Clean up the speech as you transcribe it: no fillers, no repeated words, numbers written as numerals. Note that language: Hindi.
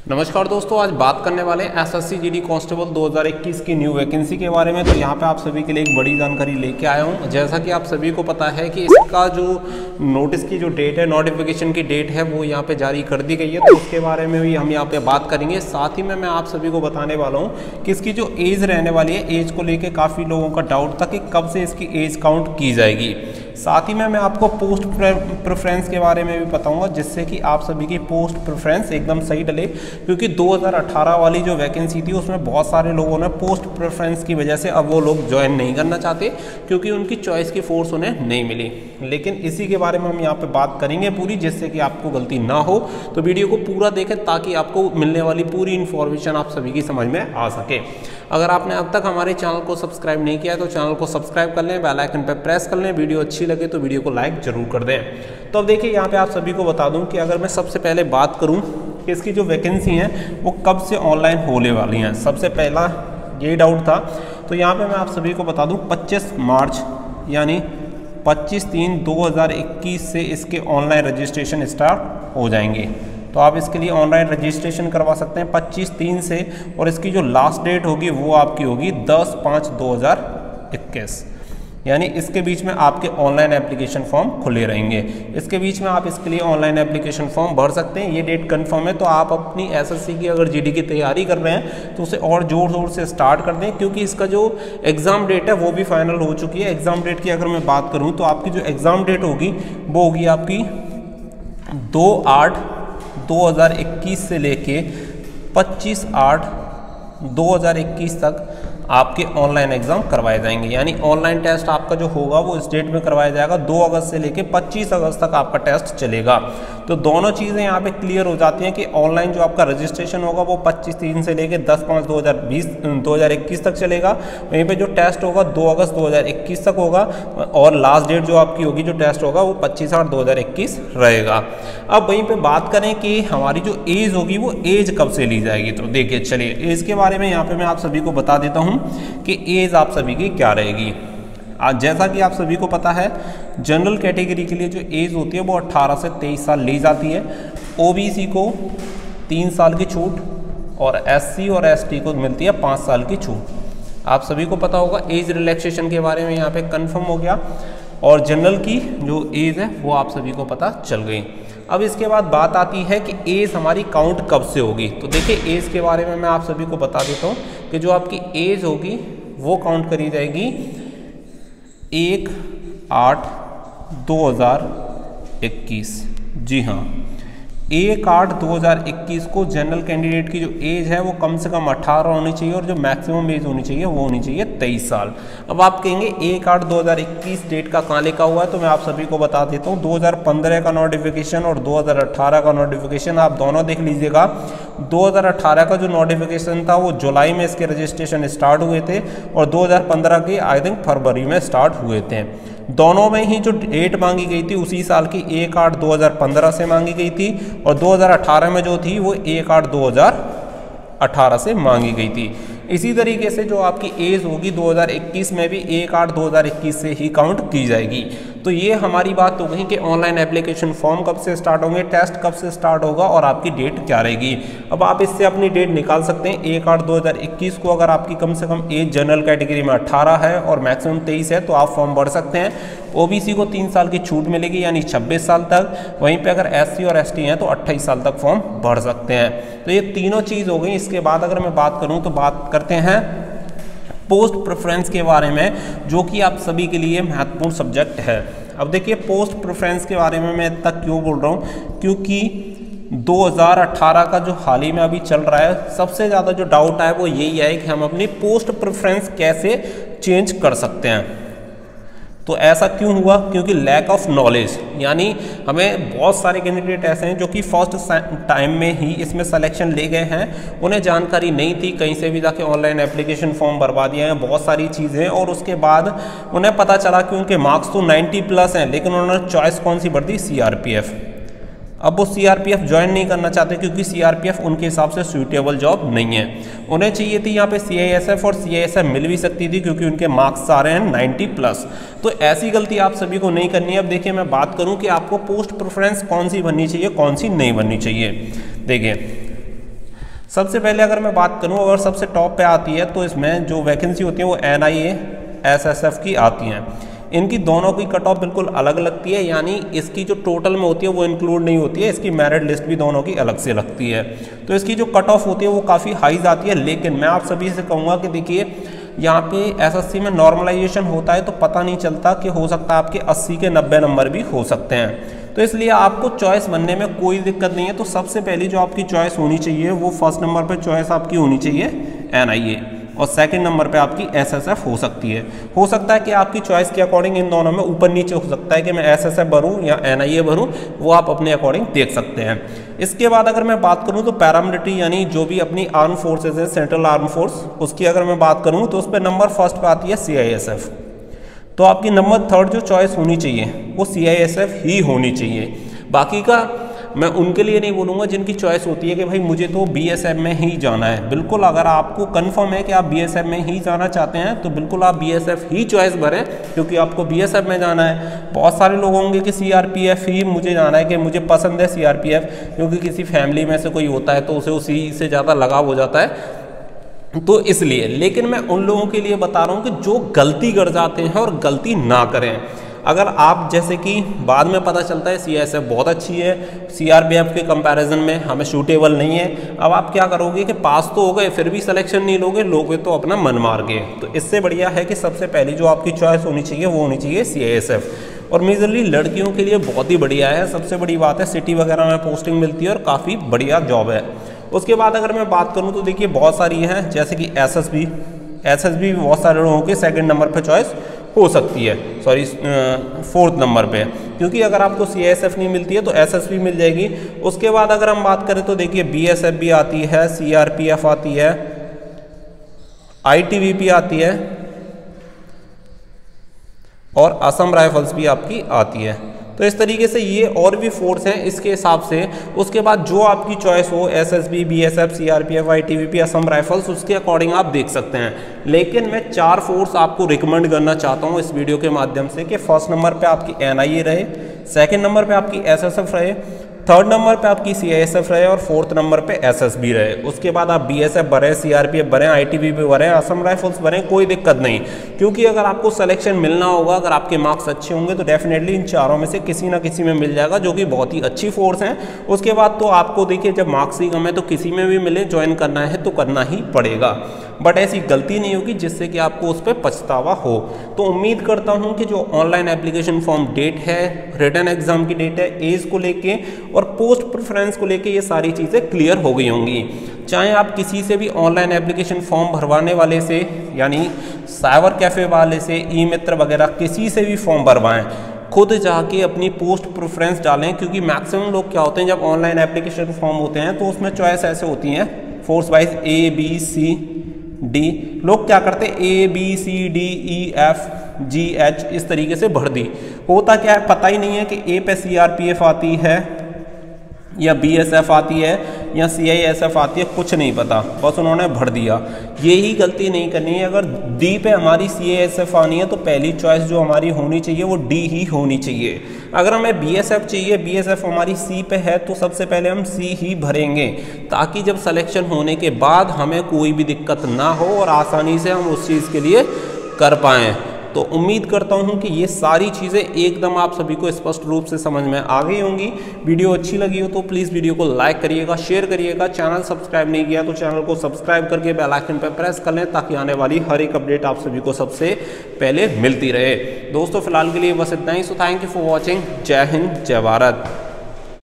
नमस्कार दोस्तों, आज बात करने वाले हैं एसएससी जीडी कांस्टेबल 2021 की न्यू वैकेंसी के बारे में। तो यहाँ पे आप सभी के लिए एक बड़ी जानकारी लेके आया हूँ। जैसा कि आप सभी को पता है कि इसका जो नोटिस की जो डेट है, नोटिफिकेशन की डेट है, वो यहाँ पे जारी कर दी गई है। तो उसके बारे में भी हम यहाँ पे बात करेंगे। साथ ही में मैं आप सभी को बताने वाला हूँ कि इसकी जो एज रहने वाली है, एज को लेकर काफ़ी लोगों का डाउट था कि कब से इसकी एज काउंट की जाएगी। साथ ही में मैं आपको पोस्ट प्रेफरेंस के बारे में भी बताऊंगा, जिससे कि आप सभी की पोस्ट प्रेफरेंस एकदम सही डले। क्योंकि 2018 वाली जो वैकेंसी थी उसमें बहुत सारे लोगों ने पोस्ट प्रेफरेंस की वजह से अब वो लोग ज्वाइन नहीं करना चाहते, क्योंकि उनकी चॉइस की फोर्स उन्हें नहीं मिली। लेकिन इसी के बारे में हम यहाँ पे बात करेंगे पूरी, जिससे कि आपको गलती ना हो। तो वीडियो को पूरा देखें ताकि आपको मिलने वाली पूरी इन्फॉर्मेशन आप सभी की समझ में आ सके। अगर आपने अब तक हमारे चैनल को सब्सक्राइब नहीं किया है तो चैनल को सब्सक्राइब कर लें, बेल आइकन पर प्रेस कर लें। वीडियो अच्छी लगे तो वीडियो को लाइक जरूर कर दें। तो अब देखिए, यहाँ पे आप सभी को बता दूं कि अगर मैं सबसे पहले बात करूं कि इसकी जो वैकेंसी हैं वो कब से ऑनलाइन होने वाली हैं, सबसे पहला ये डाउट था। तो यहाँ पे मैं आप सभी को बता दूं 25 मार्च यानी 25/3/2021 से इसके ऑनलाइन रजिस्ट्रेशन स्टार्ट हो जाएंगे। तो आप इसके लिए ऑनलाइन रजिस्ट्रेशन करवा सकते हैं 25/3 से, और इसकी जो लास्ट डेट होगी वो आपकी होगी 10/5/2021, यानी इसके बीच में आपके ऑनलाइन एप्लीकेशन फॉर्म खुले रहेंगे। इसके बीच में आप इसके लिए ऑनलाइन एप्लीकेशन फॉर्म भर सकते हैं। ये डेट कंफर्म है। तो आप अपनी एसएससी की अगर जीडी की तैयारी कर रहे हैं तो उसे और जोर शोर से स्टार्ट कर दें, क्योंकि इसका जो एग्ज़ाम डेट है वो भी फाइनल हो चुकी है। एग्ज़ाम डेट की अगर मैं बात करूँ तो आपकी जो एग्ज़ाम डेट होगी वो होगी आपकी 2/8/2021 से लेके 25/8/2021 तक आपके ऑनलाइन एग्जाम करवाए जाएंगे। यानी ऑनलाइन टेस्ट आपका जो होगा वो इस डेट में करवाया जाएगा। 2 अगस्त से लेके 25 अगस्त तक आपका टेस्ट चलेगा। तो दोनों चीज़ें यहाँ पे क्लियर हो जाती हैं कि ऑनलाइन जो आपका रजिस्ट्रेशन होगा वो 25/3 से लेके 10/5/2021 तक चलेगा। वहीं पे जो टेस्ट होगा 2 अगस्त 2021 तक होगा, और लास्ट डेट जो आपकी होगी जो टेस्ट होगा वो 25/8/2021 रहेगा। अब वहीं पे बात करें कि हमारी जो एज होगी वो एज कब से ली जाएगी। तो देखिए, चलिए एज के बारे में यहाँ पे मैं आप सभी को बता देता हूँ कि एज आप सभी की क्या रहेगी। आज जैसा कि आप सभी को पता है, जनरल कैटेगरी के लिए जो एज होती है वो 18 से 23 साल ली जाती है। ओबीसी को 3 साल की छूट, और एससी और एसटी को मिलती है 5 साल की छूट। आप सभी को पता होगा एज रिलैक्सेशन के बारे में यहाँ पे कंफर्म हो गया, और जनरल की जो एज है वो आप सभी को पता चल गई। अब इसके बाद बात आती है कि एज हमारी काउंट कब से होगी। तो देखिए, एज के बारे में मैं आप सभी को बता देता हूँ कि जो आपकी एज होगी वो काउंट करी जाएगी 1/8/2021। जी हाँ, 1/8/2021 को जनरल कैंडिडेट की जो एज है वो कम से कम 18 होनी चाहिए, और जो मैक्सिमम एज होनी चाहिए वो होनी चाहिए 23 साल। अब आप कहेंगे 1/8/2021 डेट का कहाँ लिखा हुआ है, तो मैं आप सभी को बता देता हूँ। 2015 का नोटिफिकेशन और 2018 का नोटिफिकेशन आप दोनों देख लीजिएगा। 2018 का जो नोटिफिकेशन था वो जुलाई में इसके रजिस्ट्रेशन स्टार्ट हुए थे, और 2015 के आई थिंक फरवरी में स्टार्ट हुए थे। दोनों में ही जो डेट मांगी गई थी उसी साल की 1/8/2015 से मांगी गई थी, और 2018 में जो थी वो 1/8/2018 से मांगी गई थी। इसी तरीके से जो आपकी एज होगी 2021 में भी 1/8/2021 से ही काउंट की जाएगी। तो ये हमारी बात हो गई कि ऑनलाइन एप्लीकेशन फॉर्म कब से स्टार्ट होंगे, टेस्ट कब से स्टार्ट होगा, और आपकी डेट क्या रहेगी। अब आप इससे अपनी डेट निकाल सकते हैं। 1/8/2021 को अगर आपकी कम से कम एज जनरल कैटेगरी में 18 है और मैक्सिमम 23 है तो आप फॉर्म भर सकते हैं। ओबीसी को 3 साल की छूट मिलेगी, यानी 26 साल तक। वहीं पे अगर एससी और एसटी हैं तो 28 साल तक फॉर्म भर सकते हैं। तो ये तीनों चीज़ हो गई। इसके बाद अगर मैं बात करूं तो बात करते हैं पोस्ट प्रेफरेंस के बारे में, जो कि आप सभी के लिए महत्वपूर्ण सब्जेक्ट है। अब देखिए, पोस्ट प्रेफरेंस के बारे में मैं तक क्यों बोल रहा हूँ, क्योंकि 2018 का जो हाल ही में अभी चल रहा है, सबसे ज़्यादा जो डाउट है वो यही है कि हम अपनी पोस्ट प्रेफरेंस कैसे चेंज कर सकते हैं। तो ऐसा क्यों हुआ, क्योंकि लैक ऑफ नॉलेज, यानी हमें बहुत सारे कैंडिडेट ऐसे हैं जो कि फर्स्ट टाइम में ही इसमें सिलेक्शन ले गए हैं। उन्हें जानकारी नहीं थी, कहीं से भी जाके ऑनलाइन एप्लीकेशन फॉर्म भरवा दिए हैं, बहुत सारी चीज़ें, और उसके बाद उन्हें पता चला कि उनके मार्क्स तो 90+ हैं, लेकिन उन्होंने चॉइस कौन सी भर दी, CRPF। अब वो सीआरपीएफ ज्वाइन नहीं करना चाहते क्योंकि सीआरपीएफ उनके हिसाब से सूटेबल जॉब नहीं है। उन्हें चाहिए थी यहाँ पे सीआईएसएफ, और सीआईएसएफ मिल भी सकती थी क्योंकि उनके मार्क्स आ रहे हैं 90+। तो ऐसी गलती आप सभी को नहीं करनी है। अब देखिए मैं बात करूँ कि आपको पोस्ट प्रेफरेंस कौन सी बननी चाहिए, कौन सी नहीं बननी चाहिए। देखिए सबसे पहले अगर मैं बात करूं, अगर सबसे टॉप पे आती है तो इसमें जो वैकेंसी होती है वो NIA SSF की आती हैं। इनकी दोनों की कट ऑफ बिल्कुल अलग लगती है, यानी इसकी जो टोटल में होती है वो इंक्लूड नहीं होती है, इसकी मेरिट लिस्ट भी दोनों की अलग से लगती है। तो इसकी जो कट ऑफ होती है वो काफ़ी हाई जाती है। लेकिन मैं आप सभी से कहूँगा कि देखिए यहाँ पे SSC में नॉर्मलाइजेशन होता है तो पता नहीं चलता कि हो सकता है आपके 80 के 90 नंबर भी हो सकते हैं। तो इसलिए आपको चॉइस बनने में कोई दिक्कत नहीं है। तो सबसे पहली जो आपकी चॉइस होनी चाहिए वो फर्स्ट नंबर पे चॉइस आपकी होनी चाहिए NIA, और सेकंड नंबर पे आपकी SSF हो सकती है। हो सकता है कि आपकी चॉइस के अकॉर्डिंग इन दोनों में ऊपर नीचे हो सकता है कि मैं SSF भरूँ या NIA भरूँ, वो आप अपने अकॉर्डिंग देख सकते हैं। इसके बाद अगर मैं बात करूँ तो पैरामिलिट्री यानी जो भी अपनी आर्म फोर्सेज है, सेंट्रल आर्म फोर्स, उसकी अगर मैं बात करूँ तो उस पर नंबर फर्स्ट पे आती है CISF। तो आपकी नंबर थर्ड जो चॉइस होनी चाहिए वो CISF ही होनी चाहिए। बाकी का मैं उनके लिए नहीं बोलूँगा जिनकी चॉइस होती है कि भाई मुझे तो BSF में ही जाना है। बिल्कुल अगर आपको कंफर्म है कि आप BSF में ही जाना चाहते हैं तो बिल्कुल आप BSF ही चॉइस भरें, क्योंकि आपको BSF में जाना है। बहुत सारे लोग होंगे कि CRPF ही मुझे जाना है, कि मुझे पसंद है CRPF, क्योंकि किसी फैमिली में से कोई होता है तो उसे उसी से ज़्यादा लगाव हो जाता है, तो इसलिए। लेकिन मैं उन लोगों के लिए बता रहा हूँ कि जो गलती कर जाते हैं और गलती ना करें। अगर आप जैसे कि बाद में पता चलता है CISF बहुत अच्छी है, CRPF के कंपैरिजन में हमें सूटेबल नहीं है, अब आप क्या करोगे कि पास तो हो गए फिर भी सिलेक्शन नहीं लोगे तो अपना मन मार गए। तो इससे बढ़िया है कि सबसे पहले जो आपकी चॉइस होनी चाहिए वो होनी चाहिए CISF। और मेजरली लड़कियों के लिए बहुत ही बढ़िया है। सबसे बड़ी बात है सिटी वगैरह में पोस्टिंग मिलती है और काफ़ी बढ़िया जॉब है। उसके बाद अगर मैं बात करूँ तो देखिए बहुत सारी हैं, जैसे कि SSB भी बहुत सारे लोगों के सेकंड नंबर पे चॉइस हो सकती है, सॉरी फोर्थ नंबर पे, क्योंकि अगर आपको CISF नहीं मिलती है तो SSB मिल जाएगी। उसके बाद अगर हम बात करें तो देखिए BSF भी आती है, CRPF आती है, ITBP आती है और असम राइफल्स भी आपकी आती है। तो इस तरीके से ये और भी फोर्स हैं इसके हिसाब से। उसके बाद जो आपकी चॉइस हो SSB, BSF, CRPF, ITBP, Assam rifles, उसके अकॉर्डिंग आप देख सकते हैं। लेकिन मैं 4 फोर्स आपको रिकमेंड करना चाहता हूँ इस वीडियो के माध्यम से कि फर्स्ट नंबर पे आपकी NIA रहे, सेकंड नंबर पे आपकी SSF रहे, थर्ड नंबर पे आपकी CISF रहे और फोर्थ नंबर पे SSB रहे। उसके बाद आप BSF भरें, CRPF भरें, ITBP भरें, असम राइफल्स भरें, कोई दिक्कत नहीं। क्योंकि अगर आपको सिलेक्शन मिलना होगा, अगर आपके मार्क्स अच्छे होंगे तो डेफिनेटली इन चारों में से किसी ना किसी में मिल जाएगा, जो कि बहुत ही अच्छी फोर्स हैं। उसके बाद तो आपको देखिए जब मार्क्स ही कम है तो किसी में भी मिले, ज्वाइन करना है तो करना ही पड़ेगा, बट ऐसी गलती नहीं होगी जिससे कि आपको उस पर पछतावा हो। तो उम्मीद करता हूं कि जो ऑनलाइन एप्लीकेशन फॉर्म डेट है, रिटन एग्जाम की डेट है, एज को लेके और पोस्ट प्रेफरेंस को लेके ये सारी चीज़ें क्लियर हो गई होंगी। चाहे आप किसी से भी ऑनलाइन एप्लीकेशन फॉर्म भरवाने वाले से, यानी साइबर कैफ़े वाले से, ई-मित्र वगैरह किसी से भी फॉर्म भरवाएं, खुद जाके अपनी पोस्ट प्रेफरेंस डालें। क्योंकि मैक्सिमम लोग क्या होते हैं जब ऑनलाइन एप्लीकेशन फॉर्म होते हैं तो उसमें चॉइस ऐसे होती हैं फोर्स वाइज ABCD, लोग क्या करते हैं ABCDEFGH इस तरीके से भर दी। होता क्या है पता ही नहीं है कि A पे CRPF आती है या BSF आती है या CISF आती है, कुछ नहीं पता, बस उन्होंने भर दिया। यही गलती नहीं करनी है। अगर D पे हमारी CISF आनी है तो पहली चॉइस जो हमारी होनी चाहिए वो D ही होनी चाहिए। अगर हमें BSF चाहिए, BSF हमारी C पे है, तो सबसे पहले हम C ही भरेंगे, ताकि जब सिलेक्शन होने के बाद हमें कोई भी दिक्कत ना हो और आसानी से हम उस चीज़ के लिए कर पाएँ। तो उम्मीद करता हूं कि ये सारी चीज़ें एकदम आप सभी को स्पष्ट रूप से समझ में आ गई होंगी। वीडियो अच्छी लगी हो तो प्लीज़ वीडियो को लाइक करिएगा, शेयर करिएगा। चैनल सब्सक्राइब नहीं किया तो चैनल को सब्सक्राइब करके बेल आइकन पर प्रेस कर लें, ताकि आने वाली हर एक अपडेट आप सभी को सबसे पहले मिलती रहे। दोस्तों फिलहाल के लिए बस इतना ही। So thank you for watching. जय हिंद, जय भारत।